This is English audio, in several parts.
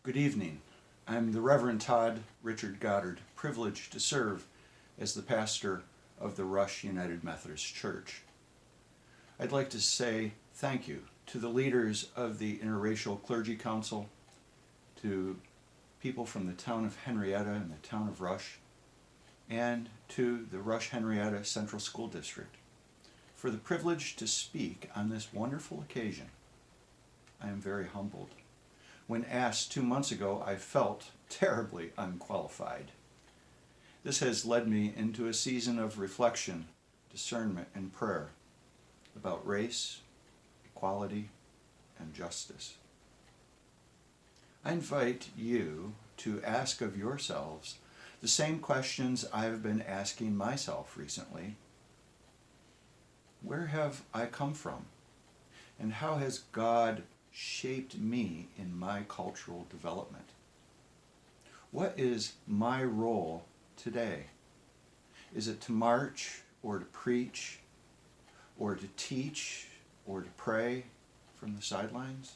Good evening. I'm the Reverend Todd Richard Goddard, privileged to serve as the pastor of the Rush United Methodist Church. I'd like to say thank you to the leaders of the Interracial Clergy Council, to people from the town of Henrietta and the town of Rush, and to the Rush Henrietta Central School District for the privilege to speak on this wonderful occasion. I am very humbled. When asked 2 months ago, I felt terribly unqualified. This has led me into a season of reflection, discernment, and prayer about race, equality, and justice. I invite you to ask of yourselves the same questions I've been asking myself recently. Where have I come from? And how has God shaped me in my cultural development? What is my role today? Is it to march or to preach or to teach or to pray from the sidelines?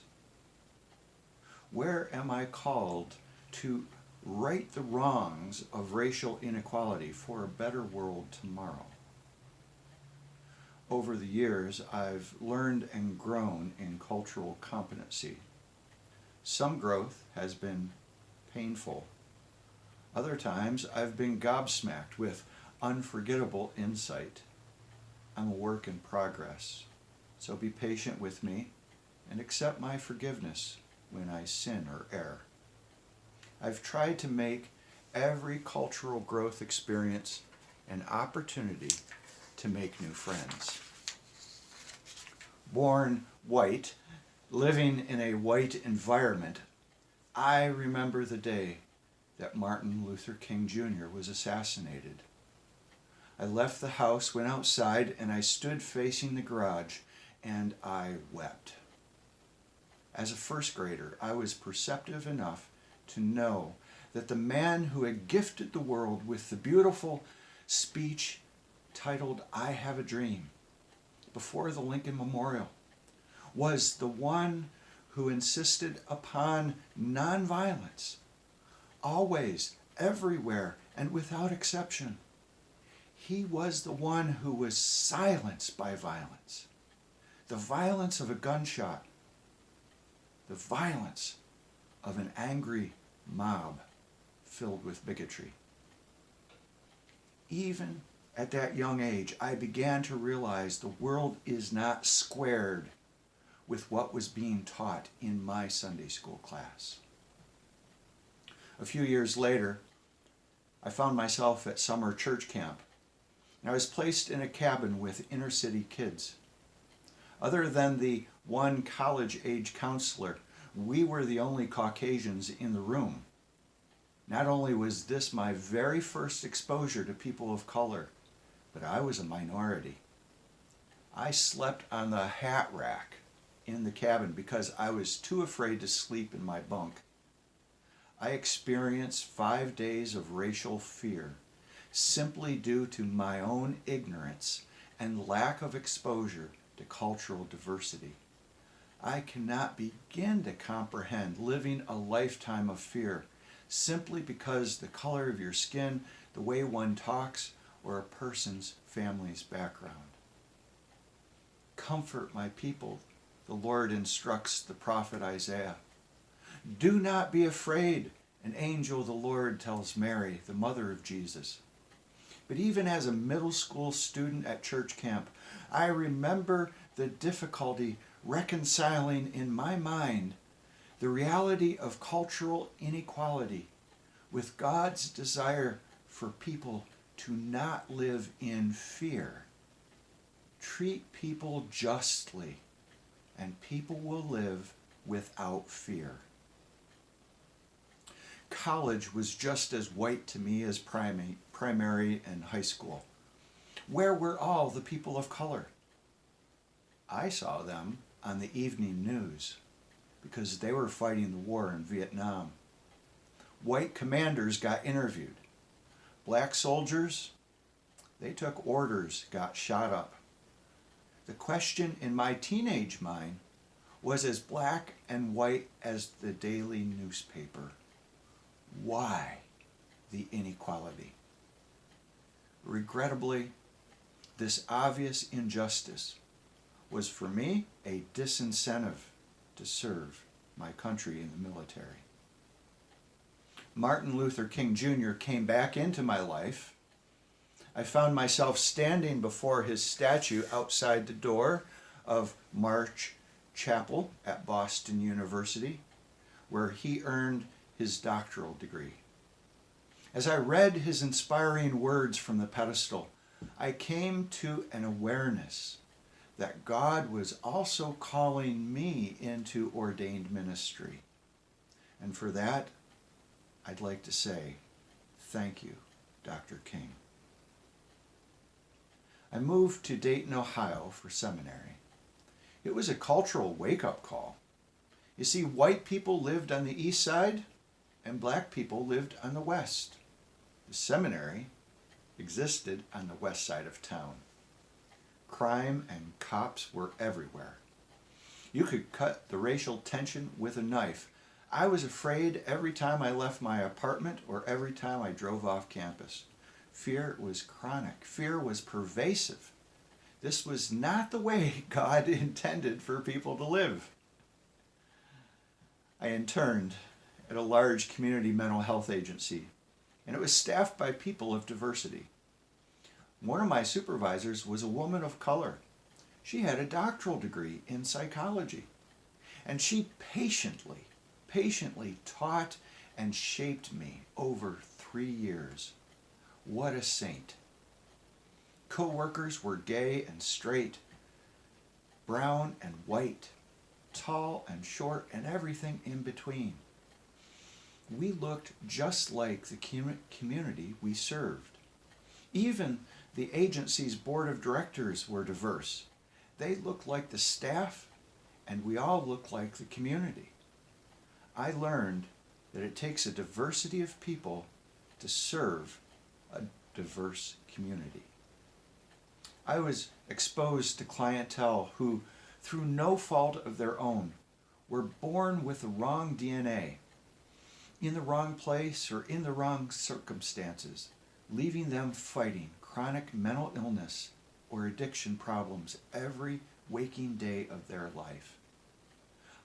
Where am I called to right the wrongs of racial inequality for a better world tomorrow? Over the years, I've learned and grown in cultural competency. Some growth has been painful. Other times, I've been gobsmacked with unforgettable insight. I'm a work in progress, so be patient with me and accept my forgiveness when I sin or err. I've tried to make every cultural growth experience an opportunity to make new friends. Born white, living in a white environment, I remember the day that Martin Luther King Jr. was assassinated. I left the house, went outside, and I stood facing the garage, and I wept. As a first grader, I was perceptive enough to know that the man who had gifted the world with the beautiful speech titled "I Have a Dream" before the Lincoln Memorial was the one who insisted upon nonviolence, always, everywhere, and without exception. He was the one who was silenced by violence, the violence of a gunshot, the violence of an angry mob filled with bigotry. Even at that young age, I began to realize the world is not squared with what was being taught in my Sunday school class. A few years later, I found myself at summer church camp, and I was placed in a cabin with inner city kids. Other than the one college-age counselor, we were the only Caucasians in the room. Not only was this my very first exposure to people of color, but I was a minority. I slept on the hat rack in the cabin because I was too afraid to sleep in my bunk. I experienced 5 days of racial fear simply due to my own ignorance and lack of exposure to cultural diversity. I cannot begin to comprehend living a lifetime of fear simply because the color of your skin, the way one talks, or a person's family's background. Comfort my people, the Lord instructs the prophet Isaiah. Do not be afraid, an angel of the Lord tells Mary, the mother of Jesus. But even as a middle school student at church camp, I remember the difficulty reconciling in my mind the reality of cultural inequality with God's desire for people to not live in fear. Treat people justly, and people will live without fear. College was just as white to me as primary and high school. Where were all the people of color? I saw them on the evening news because they were fighting the war in Vietnam. White commanders got interviewed. Black soldiers, they took orders, got shot up. The question in my teenage mind was as black and white as the daily newspaper. Why the inequality? Regrettably, this obvious injustice was for me a disincentive to serve my country in the military. Martin Luther King Jr. came back into my life. I found myself standing before his statue outside the door of March Chapel at Boston University, where he earned his doctoral degree. As I read his inspiring words from the pedestal, I came to an awareness that God was also calling me into ordained ministry. And for that, I'd like to say, thank you, Dr. King. I moved to Dayton, Ohio for seminary. It was a cultural wake-up call. You see, white people lived on the east side and black people lived on the west. The seminary existed on the west side of town. Crime and cops were everywhere. You could cut the racial tension with a knife. I was afraid every time I left my apartment or every time I drove off campus. Fear was chronic. Fear was pervasive. This was not the way God intended for people to live. I interned at a large community mental health agency, and it was staffed by people of diversity. One of my supervisors was a woman of color. She had a doctoral degree in psychology, and she patiently taught and shaped me over 3 years. What a saint. Co-workers were gay and straight, brown and white, tall and short, and everything in between. We looked just like the community we served. Even the agency's board of directors were diverse. They looked like the staff, and we all looked like the community. I learned that it takes a diversity of people to serve a diverse community. I was exposed to clientele who, through no fault of their own, were born with the wrong DNA, in the wrong place or in the wrong circumstances, leaving them fighting chronic mental illness or addiction problems every waking day of their life.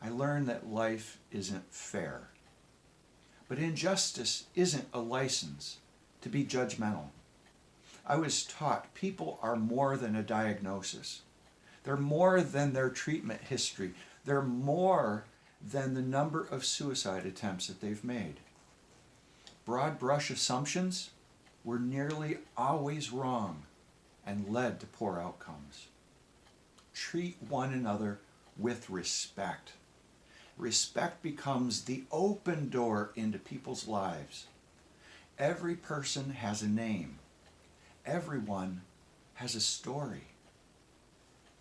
I learned that life isn't fair, but injustice isn't a license to be judgmental. I was taught people are more than a diagnosis. They're more than their treatment history. They're more than the number of suicide attempts that they've made. Broad brush assumptions were nearly always wrong and led to poor outcomes. Treat one another with respect. Respect becomes the open door into people's lives. Every person has a name. Everyone has a story.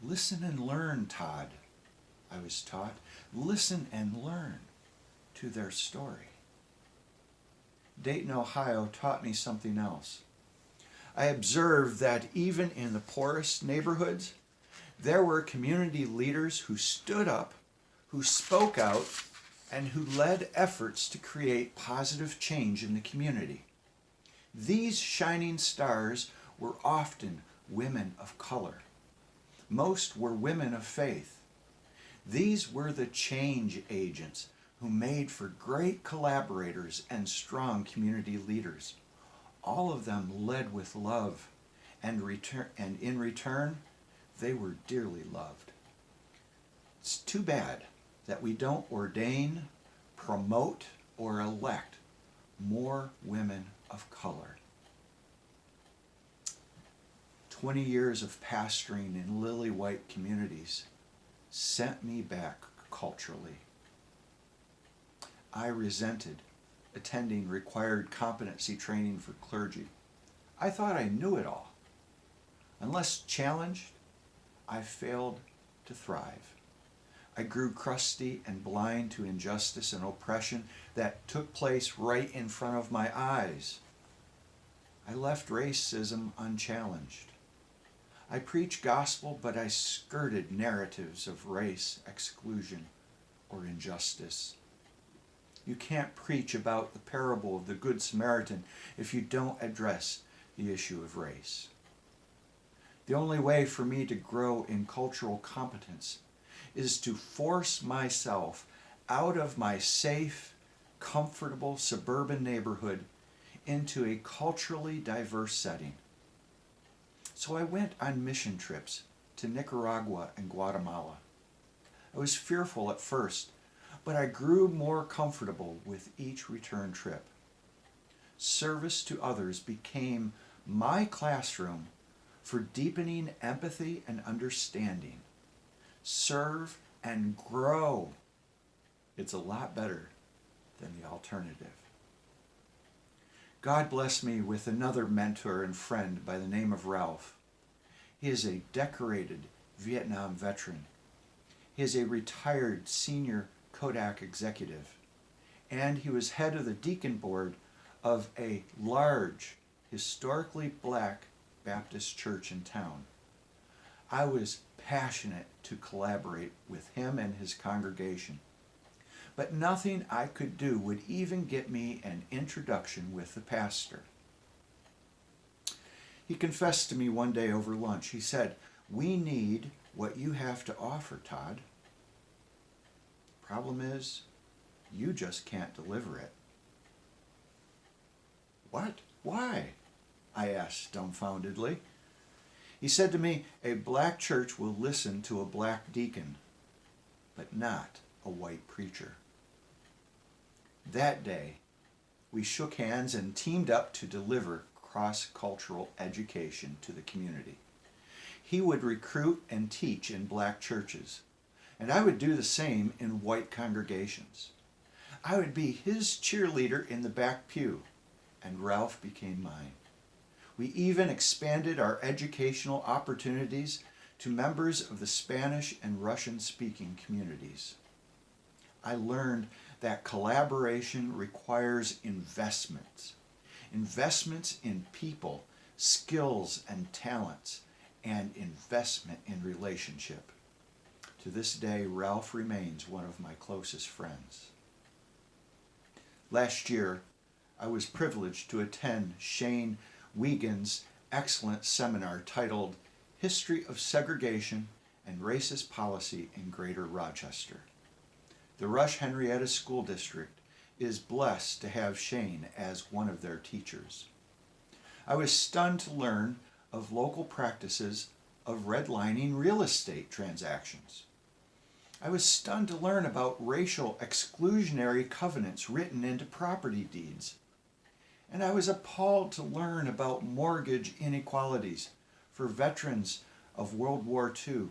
Listen and learn, Todd, I was taught. Listen and learn to their story. Dayton, Ohio taught me something else. I observed that even in the poorest neighborhoods, there were community leaders who stood up, who spoke out, and who led efforts to create positive change in the community. These shining stars were often women of color. Most were women of faith. These were the change agents who made for great collaborators and strong community leaders. All of them led with love, and in return, they were dearly loved. It's too bad that we don't ordain, promote, or elect more women of color. 20 years of pastoring in lily white communities sent me back culturally. I resented attending required competency training for clergy. I thought I knew it all. Unless challenged, I failed to thrive. I grew crusty and blind to injustice and oppression that took place right in front of my eyes. I left racism unchallenged. I preached gospel, but I skirted narratives of race, exclusion, or injustice. You can't preach about the parable of the Good Samaritan if you don't address the issue of race. The only way for me to grow in cultural competence is to force myself out of my safe, comfortable suburban neighborhood into a culturally diverse setting. So I went on mission trips to Nicaragua and Guatemala. I was fearful at first, but I grew more comfortable with each return trip. Service to others became my classroom for deepening empathy and understanding. Serve and grow. It's a lot better than the alternative. God blessed me with another mentor and friend by the name of Ralph. He is a decorated Vietnam veteran. He is a retired senior Kodak executive, and he was head of the deacon board of a large, historically black Baptist church in town. I was passionate to collaborate with him and his congregation, but nothing I could do would even get me an introduction with the pastor. He confessed to me one day over lunch. He said, "We need what you have to offer, Todd. Problem is, you just can't deliver it." "What? Why?" I asked dumbfoundedly. He said to me, "A black church will listen to a black deacon, but not a white preacher." That day, we shook hands and teamed up to deliver cross-cultural education to the community. He would recruit and teach in black churches, and I would do the same in white congregations. I would be his cheerleader in the back pew, and Ralph became mine. We even expanded our educational opportunities to members of the Spanish and Russian-speaking communities. I learned that collaboration requires investments. Investments in people, skills and talents, and investment in relationship. To this day, Ralph remains one of my closest friends. Last year, I was privileged to attend Shane Wiegand's excellent seminar titled History of Segregation and Racist Policy in Greater Rochester. The Rush Henrietta School District is blessed to have Shane as one of their teachers. I was stunned to learn of local practices of redlining real estate transactions. I was stunned to learn about racial exclusionary covenants written into property deeds. And I was appalled to learn about mortgage inequalities for veterans of World War II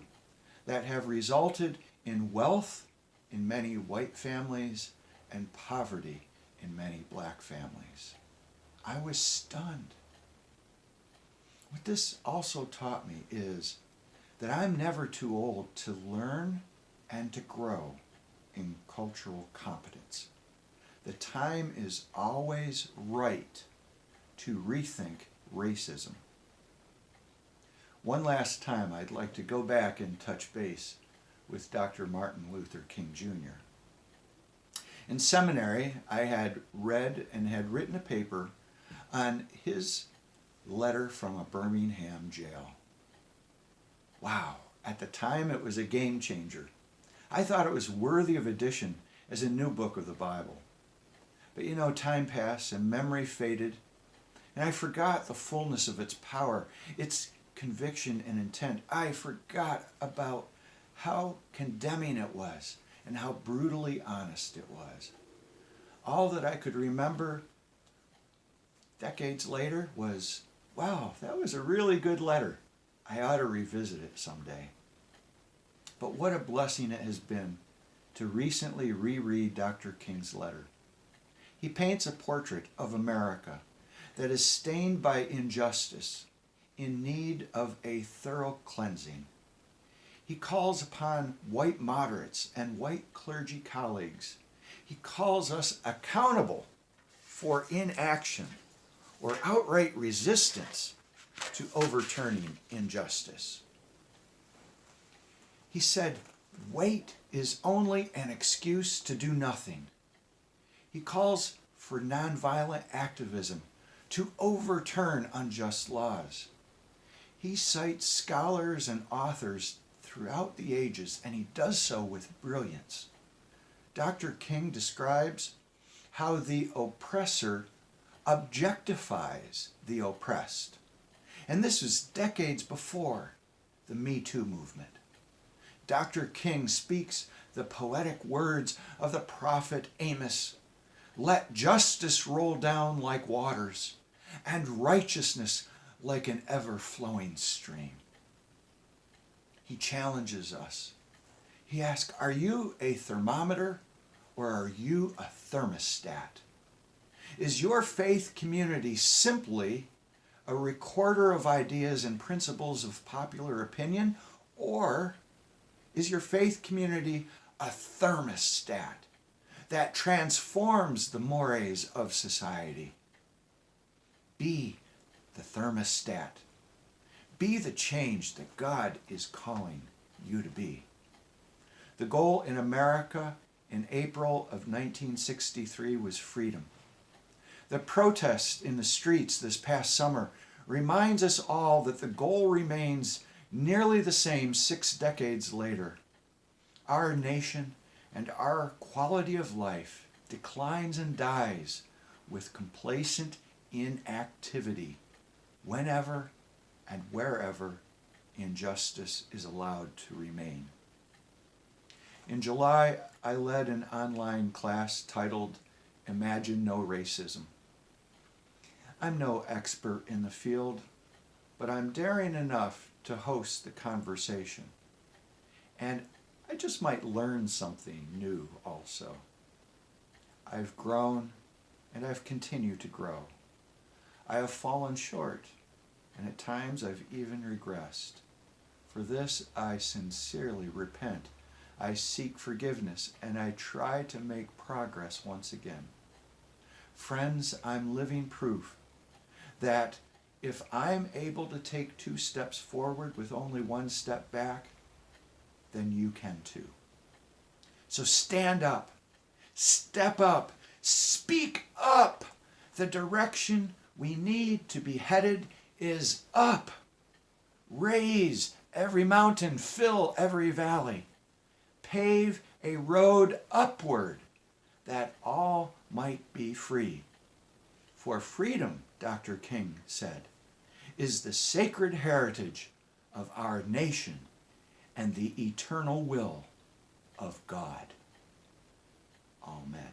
that have resulted in wealth in many white families and poverty in many black families. I was stunned. What this also taught me is that I'm never too old to learn and to grow in cultural competence. The time is always right to rethink racism. One last time, I'd like to go back and touch base with Dr. Martin Luther King Jr. In seminary, I had read and had written a paper on his letter from a Birmingham jail. Wow, at the time it was a game changer. I thought it was worthy of edition as a new book of the Bible. But you know, time passed and memory faded, and I forgot the fullness of its power, its conviction and intent. I forgot about how condemning it was and how brutally honest it was. All that I could remember decades later was, wow, that was a really good letter. I ought to revisit it someday. But what a blessing it has been to recently reread Dr. King's letter. He paints a portrait of America that is stained by injustice, in need of a thorough cleansing. He calls upon white moderates and white clergy colleagues. He calls us accountable for inaction or outright resistance to overturning injustice. He said, wait is only an excuse to do nothing. He calls for nonviolent activism to overturn unjust laws. He cites scholars and authors throughout the ages, and he does so with brilliance. Dr. King describes how the oppressor objectifies the oppressed. And this was decades before the Me Too movement. Dr. King speaks the poetic words of the prophet Amos. Let justice roll down like waters, and righteousness like an ever-flowing stream. He challenges us. He asks, are you a thermometer or are you a thermostat? Is your faith community simply a recorder of ideas and principles of popular opinion, or is your faith community a thermostat that transforms the mores of society? Be the thermostat. Be the change that God is calling you to be. The goal in America in April of 1963 was freedom. The protest in the streets this past summer reminds us all that the goal remains nearly the same 6 decades later. Our nation and our quality of life declines and dies with complacent inactivity whenever and wherever injustice is allowed to remain. In July, I led an online class titled Imagine No Racism. I'm no expert in the field, but I'm daring enough to host the conversation. And I just might learn something new also. I've grown and I've continued to grow. I have fallen short, and at times I've even regressed. For this I sincerely repent. I seek forgiveness, and I try to make progress once again. Friends, I'm living proof that if I'm able to take 2 steps forward with only 1 step back, then you can too. So stand up, step up, speak up. The direction we need to be headed is up. Raise every mountain, fill every valley. Pave a road upward that all might be free. For freedom, Dr. King said, is the sacred heritage of our nation and the eternal will of God. Amen.